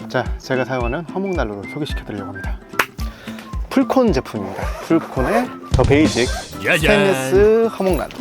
자, 제가 사용하는 화목난로를 소개시켜 드리려고 합니다. 풀콘 제품입니다. 풀콘의 더 베이직 스테인리스 화목난로.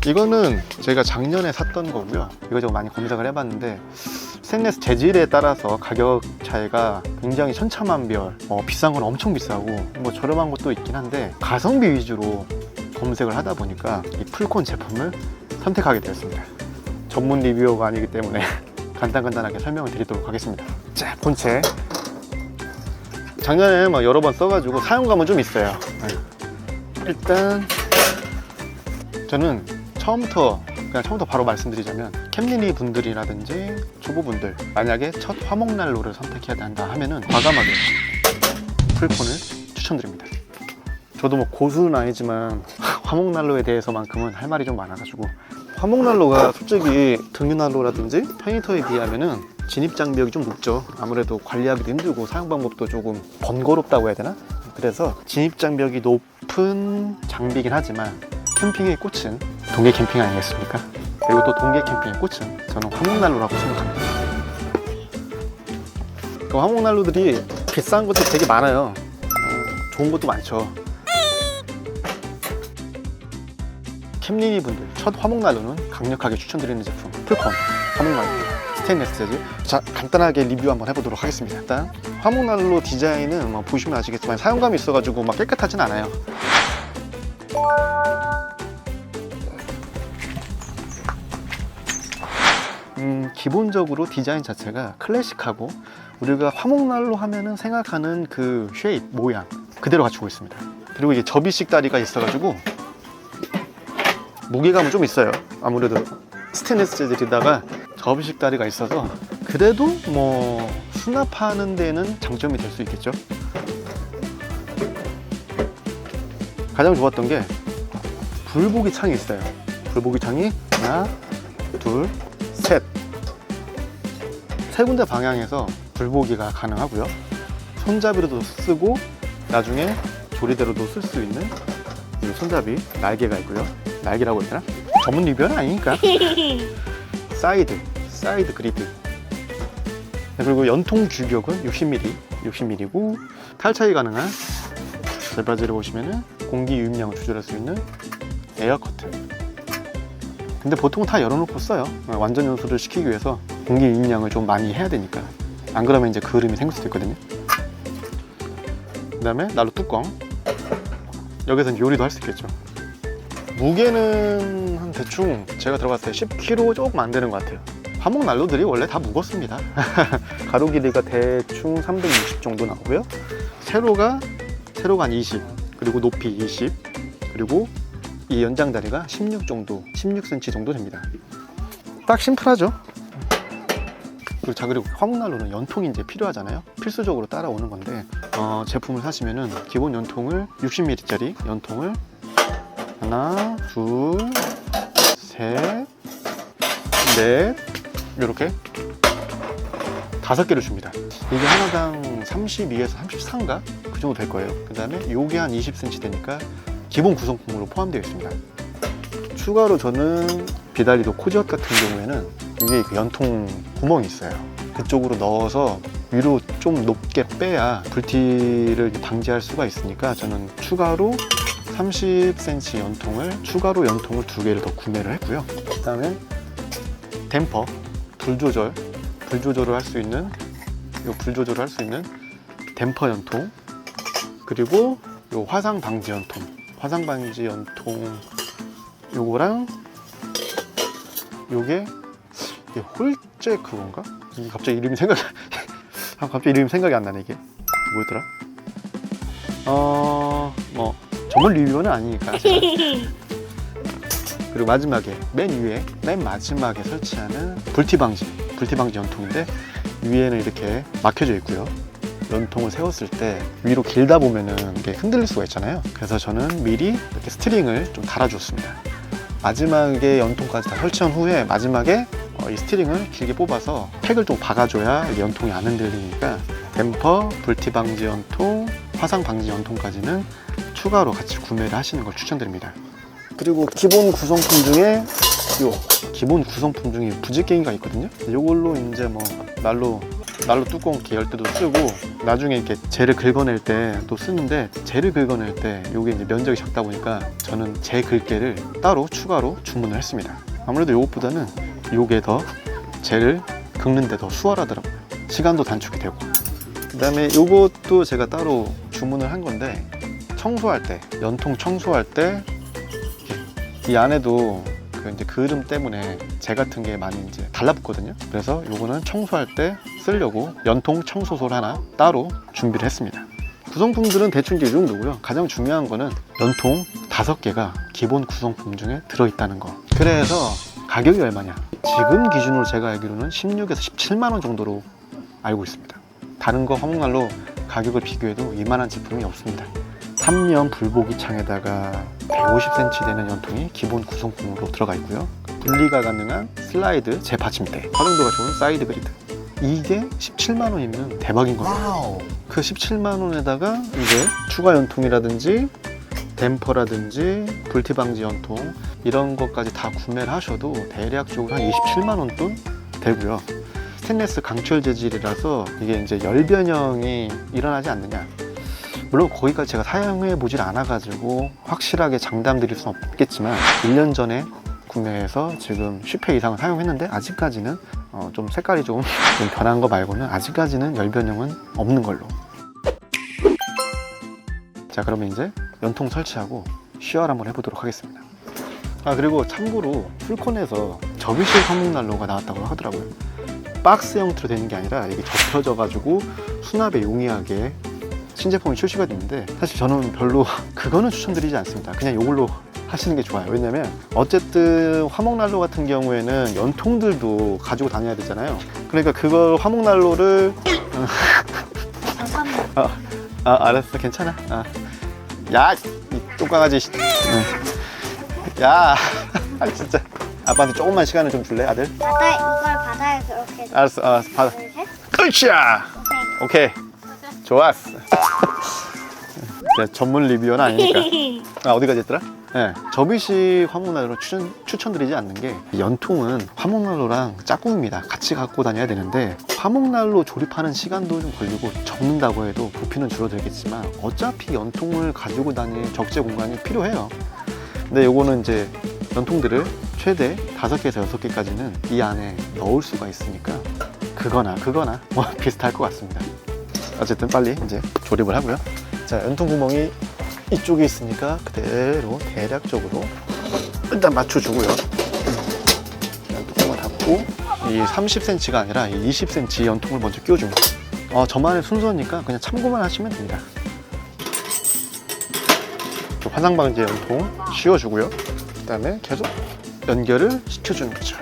이거는 제가 작년에 샀던 거고요. 이거저거 많이 검색을 해봤는데 스테인리스 재질에 따라서 가격 차이가 굉장히 천차만별, 비싼 건 엄청 비싸고 뭐 저렴한 것도 있긴 한데 가성비 위주로 검색을 하다 보니까 이 풀콘 제품을 선택하게 되었습니다. 전문 리뷰어가 아니기 때문에 간단하게 설명을 드리도록 하겠습니다. 자, 본체. 작년에 막 여러 번 써가지고 사용감은 좀 있어요. 일단 저는 처음부터 바로 말씀드리자면 캠리니 분들이라든지 초보분들 만약에 첫 화목난로를 선택해야 한다 하면은 과감하게 풀콘을 추천드립니다. 저도 뭐 고수는 아니지만 화목난로에 대해서만큼은 할 말이 좀 많아가지고, 화목난로가 솔직히 등유난로라든지 편히터에 비하면은 진입 장벽이 좀 높죠. 아무래도 관리하기도 힘들고 사용 방법도 조금 번거롭다고 해야 되나? 그래서 진입 장벽이 높은 장비긴 하지만 캠핑의 꽃은 동계 캠핑 아니겠습니까? 그리고 또 동계 캠핑의 꽃은 저는 화목난로라고 생각합니다. 그 화목난로들이 비싼 것도 되게 많아요. 좋은 것도 많죠. 캠리니 분들 첫 화목난로는 강력하게 추천드리는 제품 풀콘 화목난로 스테인리스 재질. 자, 간단하게 리뷰 한번 해보도록 하겠습니다. 일단 화목난로 디자인은 뭐 보시면 아시겠지만 사용감이 있어가지고 막 깨끗하진 않아요. 기본적으로 디자인 자체가 클래식하고 우리가 화목난로 하면은 생각하는 그 쉐입, 모양 그대로 갖추고 있습니다. 그리고 이게 접이식 다리가 있어가지고 무게감은 좀 있어요. 아무래도 스테인리스 재질에다가 접이식 다리가 있어서 그래도 뭐 수납하는 데는 장점이 될 수 있겠죠. 가장 좋았던 게 불보기 창이 있어요. 불보기 창이 하나, 둘, 셋. 세 군데 방향에서 불보기가 가능하고요. 손잡이로도 쓰고 나중에 조리대로도 쓸 수 있는 이 손잡이 날개가 있고요. 날개라고 해야 되나? 전문 리뷰는 아니니까. 사이드 그리드. 그리고 연통 규격은 60mm고 탈착이 가능한 젤바지를 보시면은 공기 유입량을 조절할 수 있는 에어 커튼. 근데 보통 다 열어놓고 써요. 완전 연소를 시키기 위해서 공기 유입량을 좀 많이 해야 되니까. 안 그러면 이제 그을음이 생길 수도 있거든요. 그 다음에 난로 뚜껑. 여기서는 요리도 할 수 있겠죠. 무게는 한 대충 제가 들어갔을 때 10kg 조금 안 되는 것 같아요. 화목난로들이 원래 다 무겁습니다. 가로 길이가 대충 360 정도 나오고요. 세로가 한 20, 그리고 높이 20, 그리고 이 연장다리가 16cm 정도 됩니다. 딱 심플하죠. 그리고 화목난로는 연통이 이제 필요하잖아요. 필수적으로 따라오는 건데 제품을 사시면은 기본 연통을 60mm짜리 연통을 하나, 둘, 셋, 넷 이렇게 5개를 줍니다. 이게 하나당 32에서 33인가? 그 정도 될 거예요. 그 다음에 요게 한 20cm 되니까 기본 구성품으로 포함되어 있습니다. 추가로 저는 비달리도 코지엇 같은 경우에는 위에 그 연통 구멍이 있어요. 그쪽으로 넣어서 위로 좀 높게 빼야 불티를 방지할 수가 있으니까 저는 추가로 30cm 연통을 추가로 연통을 2개를 더 구매를 했고요. 그 다음에 댐퍼, 불 조절을 할 수 있는 댐퍼 연통, 그리고 요 화상 방지 연통 요거랑 요게 홀제 그건가? 이게 갑자기 이름이 생각이 안 나네. 이게 뭐였더라? 뭐 전문 리뷰는 아니니까. 그리고 마지막에 맨 마지막에 설치하는 불티 방지 연통인데 위에는 이렇게 막혀져 있고요. 연통을 세웠을 때 위로 길다 보면은 이게 흔들릴 수가 있잖아요. 그래서 저는 미리 이렇게 스티링을 좀 달아줬습니다. 마지막에 연통까지 다 설치한 후에 마지막에 이 스티링을 길게 뽑아서 팩을 좀 박아줘야 연통이 안 흔들리니까 댐퍼, 불티 방지 연통, 화상 방지 연통까지는 추가로 같이 구매를 하시는 걸 추천드립니다. 그리고 기본 구성품 중에 요 기본 구성품 중에 부직갱이가 있거든요. 요걸로 이제 뭐 난로 뚜껑 이렇게 열 때도 쓰고, 나중에 이렇게 재를 긁어낼 때 또 쓰는데, 재를 긁어낼 때 요게 이제 면적이 작다 보니까 저는 재 긁개를 따로 추가로 주문을 했습니다. 아무래도 요것보다는 요게 더 재를 긁는데 더 수월하더라고요. 시간도 단축이 되고. 그 다음에 요것도 제가 따로 주문을 한 건데, 청소할 때, 연통 청소할 때 이 안에도 그 이제 그름 때문에 재 같은 게 많이 이제 달라붙거든요. 그래서 요거는 청소할 때 쓰려고 연통 청소소를 하나 따로 준비를 했습니다. 구성품들은 대충 이제 이 정도고요. 가장 중요한 거는 연통 5개가 기본 구성품 중에 들어있다는 거. 그래서 가격이 얼마냐? 지금 기준으로 제가 알기로는 16에서 17만 원 정도로 알고 있습니다. 다른 거 화목난로 가격을 비교해도 이만한 제품이 없습니다. 3면 불보기 창에다가 150cm 되는 연통이 기본 구성품으로 들어가 있고요. 분리가 가능한 슬라이드 재받침대, 활용도가 좋은 사이드 그리드. 이게 17만 원이면 대박인 겁니다. 그 17만 원에다가 이제 추가 연통이라든지 댐퍼라든지 불티 방지 연통 이런 것까지 다 구매를 하셔도 대략적으로 한 27만 원 돈 되고요. 스테인리스 강철 재질이라서 이게 이제 열 변형이 일어나지 않느냐. 물론 거기까지 제가 사용해 보질 않아 가지고 확실하게 장담 드릴 수는 없겠지만, 1년 전에 구매해서 지금 10회 이상을 사용했는데 아직까지는 좀 색깔이 좀 변한 거 말고는 아직까지는 열 변형은 없는 걸로. 자, 그러면 이제 연통 설치하고 시열 한번 해보도록 하겠습니다. 그리고 참고로 풀콘에서 접이식 화목난로가 나왔다고 하더라고요. 박스 형태로 되는 게 아니라 이게 접혀져 가지고 수납에 용이하게 신제품이 출시가 됐는데, 사실 저는 별로 그거는 추천드리지 않습니다. 그냥 이걸로 하시는 게 좋아요. 왜냐면 어쨌든 화목난로 같은 경우에는 연통들도 가지고 다녀야 되잖아요. 그러니까 그걸 화목난로를 잠깐만. 알았어, 괜찮아. 야, 이 똥강아지. 야, 진짜. 아빠한테 조금만 시간을 좀 줄래, 아들? 이걸 받아야 그렇게. 알았어, 받아. 둘, 셋. 으쌰! 오케이. 좋았어. 전문 리뷰어는 아니니까. 어디까지 했더라? 네, 접이식 화목난로를 추천드리지 않는 게, 연통은 화목난로랑 짝꿍입니다. 같이 갖고 다녀야 되는데, 화목난로 조립하는 시간도 좀 걸리고 접는다고 해도 부피는 줄어들겠지만 어차피 연통을 가지고 다닐 적재 공간이 필요해요. 근데 요거는 이제 연통들을 최대 5개에서 6개까지는 이 안에 넣을 수가 있으니까 그거나 뭐 비슷할 것 같습니다. 어쨌든 빨리 이제 조립을 하고요. 자, 연통 구멍이 이쪽에 있으니까 그대로 대략적으로 일단 맞춰주고요. 뚜껑을 닫고 이 30cm가 아니라 이 20cm 연통을 먼저 끼워줍니다. 저만의 순서니까 그냥 참고만 하시면 됩니다. 화상방지 연통 씌워주고요. 그 다음에 계속 연결을 시켜주는 거죠.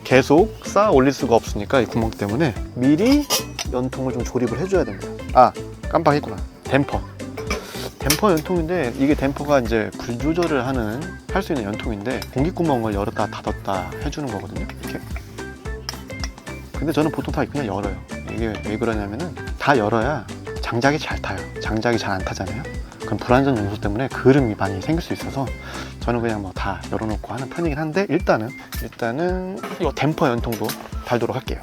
계속 쌓아 올릴 수가 없으니까 이 구멍 때문에 미리 연통을 좀 조립을 해줘야 됩니다. 깜빡했구나. 댐퍼 연통인데, 이게 댐퍼가 이제 불 조절을 할 수 있는 연통인데, 공기구멍을 열었다 닫았다 해주는 거거든요. 이렇게. 근데 저는 보통 다 그냥 열어요. 이게 왜 그러냐면은 다 열어야 장작이 잘 타요. 장작이 잘 안 타잖아요. 그럼 불안전 요소 때문에 그름이 많이 생길 수 있어서 저는 그냥 뭐 다 열어놓고 하는 편이긴 한데, 일단은 이 댐퍼 연통도 달도록 할게요.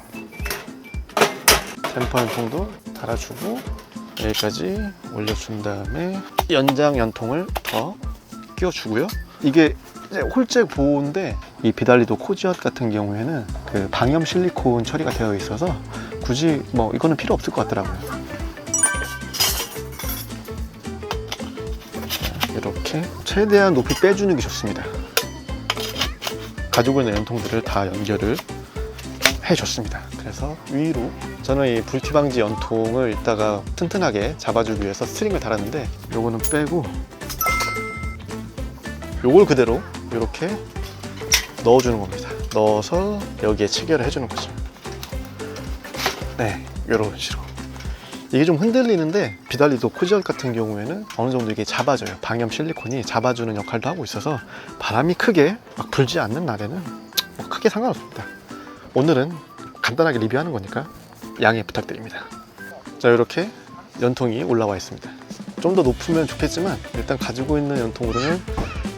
댐퍼 연통도 달아주고 여기까지 올려준 다음에 연장 연통을 더 끼워주고요. 이게 이제 홀잭 보호인데, 이 비달리도 코지엇 같은 경우에는 그 방염 실리콘 처리가 되어 있어서 굳이 뭐 이거는 필요 없을 것 같더라고요. 이렇게 최대한 높이 빼주는 게 좋습니다. 가지고 있는 연통들을 다 연결을 해줬습니다. 그래서 위로 저는 이 불티 방지 연통을 이따가 튼튼하게 잡아주기 위해서 스트링을 달았는데, 요거는 빼고 요걸 그대로 이렇게 넣어주는 겁니다. 넣어서 여기에 체결을 해주는 거죠. 네, 이런 식으로. 이게 좀 흔들리는데, 비달리도 코지엇 같은 경우에는 어느 정도 이게 잡아줘요. 방염 실리콘이 잡아주는 역할도 하고 있어서 바람이 크게 막 불지 않는 날에는 뭐 크게 상관없습니다. 오늘은 간단하게 리뷰하는 거니까 양해 부탁드립니다. 자, 이렇게 연통이 올라와 있습니다. 좀 더 높으면 좋겠지만 일단 가지고 있는 연통으로는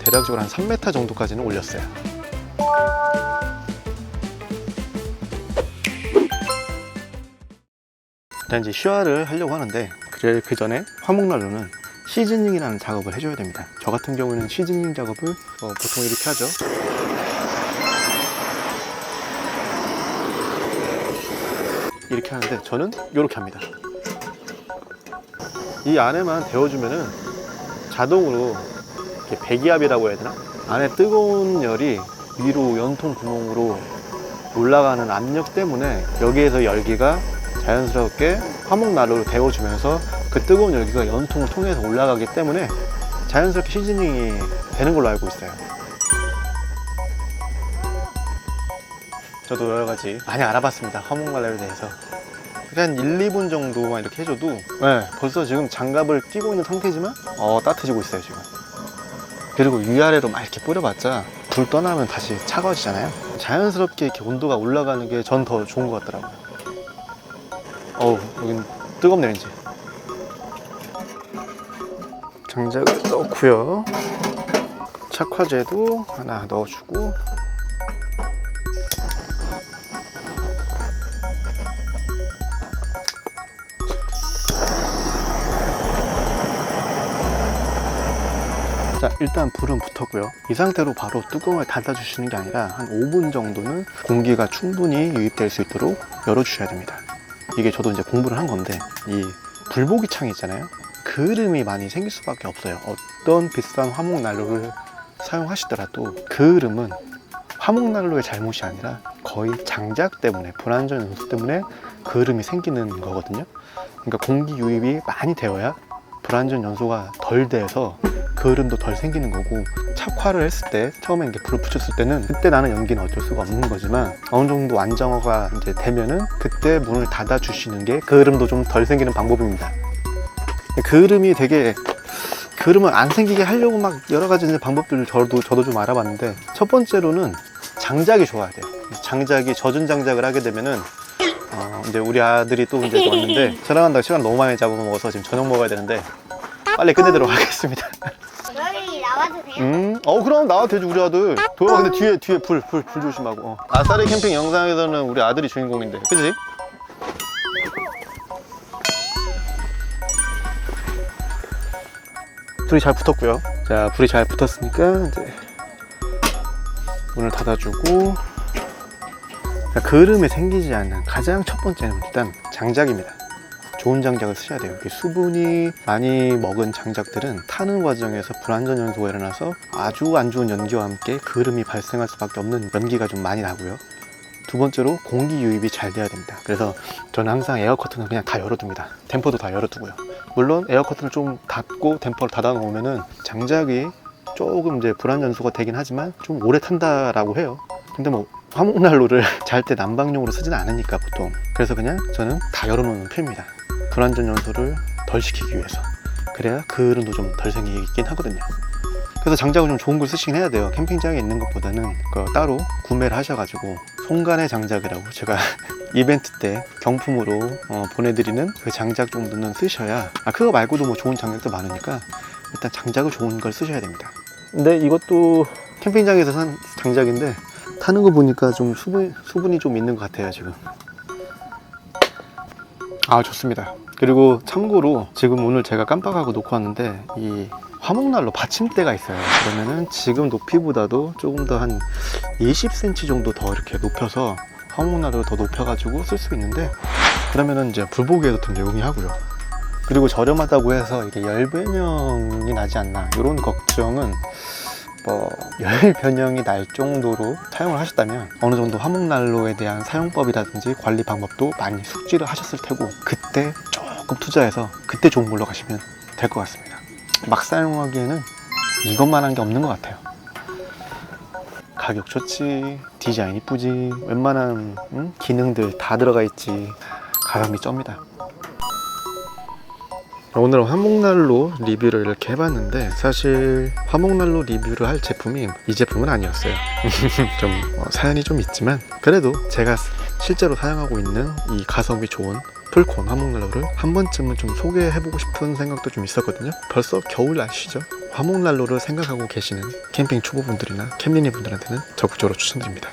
대략적으로 한 3m 정도까지는 올렸어요. 일단 이제 시화를 하려고 하는데 그 전에 화목난로는 시즈닝이라는 작업을 해줘야 됩니다. 저 같은 경우는 시즈닝 작업을 보통 이렇게 하죠. 이렇게 하는데 저는 이렇게 합니다. 이 안에만 데워주면은 자동으로 이렇게 배기압이라고 해야 되나? 안에 뜨거운 열이 위로 연통 구멍으로 올라가는 압력 때문에 여기에서 열기가 자연스럽게 화목난로로 데워주면서 그 뜨거운 열기가 연통을 통해서 올라가기 때문에 자연스럽게 시즈닝이 되는 걸로 알고 있어요. 저도 여러 가지 많이 알아봤습니다. 화목난로에 대해서. 한 1, 2분 정도만 이렇게 해줘도 네, 벌써 지금 장갑을 끼고 있는 상태지만 따뜻해지고 있어요 지금. 그리고 위아래로 막 이렇게 뿌려봤자 불 떠나면 다시 차가워지잖아요. 자연스럽게 이렇게 온도가 올라가는 게 전 더 좋은 것 같더라고요. 여긴 뜨겁네요 이제. 장작을 넣고요. 착화제도 하나 넣어주고, 자, 일단 불은 붙었고요. 이 상태로 바로 뚜껑을 닫아주시는 게 아니라 한 5분 정도는 공기가 충분히 유입될 수 있도록 열어주셔야 됩니다. 이게 저도 이제 공부를 한 건데, 이 불보기 창 있잖아요. 그을음이 많이 생길 수밖에 없어요. 어떤 비싼 화목난로를 사용하시더라도 그을음은 화목난로의 잘못이 아니라 거의 장작 때문에, 불안전 요소 때문에 그을음이 생기는 거거든요. 그러니까 공기 유입이 많이 되어야 불안전 연소가 덜 돼서 그을음도 덜 생기는 거고, 착화를 했을 때 처음에 이렇게 불을 붙였을 때는 그때 나는 연기는 어쩔 수가 없는 거지만 어느 정도 안정화가 이제 되면은 그때 문을 닫아 주시는 게 그을음도 좀 덜 생기는 방법입니다. 그을음이 되게, 그을음을 안 생기게 하려고 막 여러 가지 이제 방법들을 저도 좀 알아봤는데, 첫 번째로는 장작이 좋아야 돼요. 장작이 젖은 장작을 하게 되면은 이제 우리 아들이 또 이제 왔는데 저랑 한다고 시간 너무 많이 잡아먹어서 지금 저녁 먹어야 되는데 빨리 끝내도록 하겠습니다. 여기 나와도 돼요? 그럼 나와도 되지 우리 아들. 도영아 근데 뒤에 불 조심하고. 아싸리 캠핑 영상에서는 우리 아들이 주인공인데, 그치? 불이 잘 붙었고요. 자, 불이 잘 붙었으니까 이제 문을 닫아주고, 그을음이 생기지 않는 가장 첫 번째는 일단 장작입니다. 좋은 장작을 쓰셔야 돼요. 수분이 많이 먹은 장작들은 타는 과정에서 불안전 연소가 일어나서 아주 안 좋은 연기와 함께 그을음이 발생할 수밖에 없는 연기가 좀 많이 나고요. 두 번째로 공기 유입이 잘 돼야 됩니다. 그래서 저는 항상 에어 커튼을 그냥 다 열어둡니다. 댐퍼도 다 열어두고요. 물론 에어 커튼을 좀 닫고 댐퍼를 닫아 놓으면은 장작이 조금 이제 불안 연소가 되긴 하지만 좀 오래 탄다라고 해요. 근데 뭐 화목난로를 잘 때 난방용으로 쓰진 않으니까 보통. 그래서 그냥 저는 다 열어놓는 편입니다. 불안전 연소를 덜 시키기 위해서. 그래야 그을음도 좀 덜 생기긴 하거든요. 그래서 장작을 좀 좋은 걸 쓰시긴 해야 돼요. 캠핑장에 있는 것보다는 따로 구매를 하셔가지고 송간의 장작이라고 제가 이벤트 때 경품으로 보내드리는 그 장작 정도는 쓰셔야, 그거 말고도 뭐 좋은 장작도 많으니까 일단 장작을 좋은 걸 쓰셔야 됩니다. 근데 이것도 캠핑장에서 산 장작인데 타는 거 보니까 좀 수분이 좀 있는 것 같아요 지금. 좋습니다. 그리고 참고로 지금 오늘 제가 깜빡하고 놓고 왔는데 이 화목난로 받침대가 있어요. 그러면은 지금 높이보다도 조금 더 한 20cm 정도 더 이렇게 높여서 화목난로를 더 높여가지고 쓸 수 있는데, 그러면은 이제 불보기에도 좀 용이하고요. 그리고 저렴하다고 해서 이게 열 변형이 나지 않나 이런 걱정은, 열 변형이 날 정도로 사용을 하셨다면 어느 정도 화목난로에 대한 사용법이라든지 관리 방법도 많이 숙지를 하셨을 테고, 그때 조금 투자해서 그때 좋은 걸로 가시면 될 것 같습니다. 막 사용하기에는 이것만 한 게 없는 것 같아요. 가격 좋지, 디자인 이쁘지, 웬만한 기능들 다 들어가 있지. 가성비 쩝니다. 오늘 화목난로 리뷰를 이렇게 해봤는데, 사실 화목난로 리뷰를 할 제품이 이 제품은 아니었어요. 좀 사연이 좀 있지만 그래도 제가 실제로 사용하고 있는 이 가성비 좋은 풀콘 화목난로를 한 번쯤은 좀 소개해보고 싶은 생각도 좀 있었거든요. 벌써 겨울 날씨죠. 화목난로를 생각하고 계시는 캠핑 초보분들이나 캠린이 분들한테는 적극적으로 추천드립니다.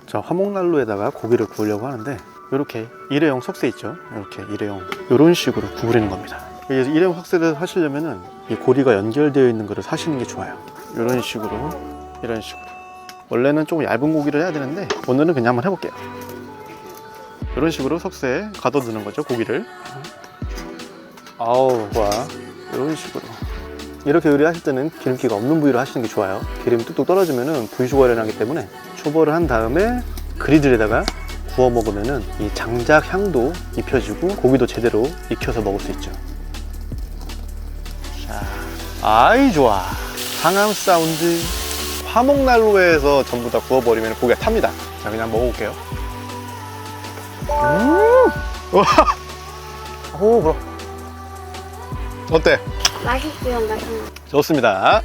자, 화목난로에다가 고기를 구우려고 하는데 이렇게 일회용 석쇠 있죠? 이렇게 일회용 이런 식으로 구부리는 겁니다. 일회용 석쇠를 하시려면은 이 고리가 연결되어 있는 거를 사시는 게 좋아요. 이런 식으로 원래는 조금 얇은 고기를 해야 되는데 오늘은 그냥 한번 해볼게요. 이런 식으로 석쇠에 가둬두는 거죠, 고기를. 아우, 좋아. 이런 식으로 이렇게 요리하실 때는 기름기가 없는 부위로 하시는 게 좋아요. 기름이 뚝뚝 떨어지면은 부위수거를 나기 때문에 초벌을 한 다음에 그리들에다가 구워 먹으면은 이 장작 향도 입혀지고 고기도 제대로 익혀서 먹을 수 있죠. 자, 아이 좋아. 상암 사운드. 화목난로에서 전부 다 구워버리면 고기가 탑니다. 자, 그냥 먹어볼게요. 와. 오, 그럼. 어때? 맛있어요, 맛있어요. 좋습니다.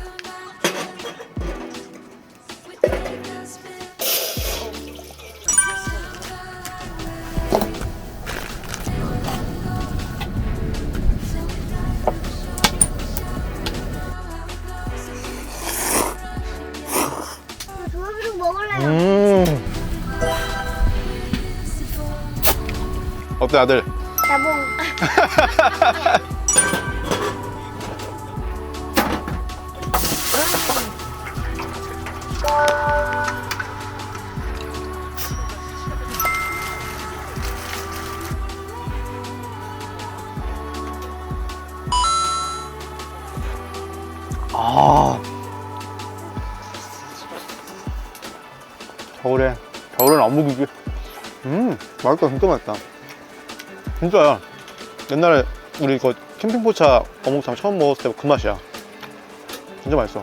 조합이랑 먹을래요. 어때, 아들? 나봉. 겨울엔 어묵이지. 맛있다. 진짜 맛있다. 진짜야. 옛날에 우리 그 캠핑포차 어묵탕 처음 먹었을 때 그 맛이야. 진짜 맛있어.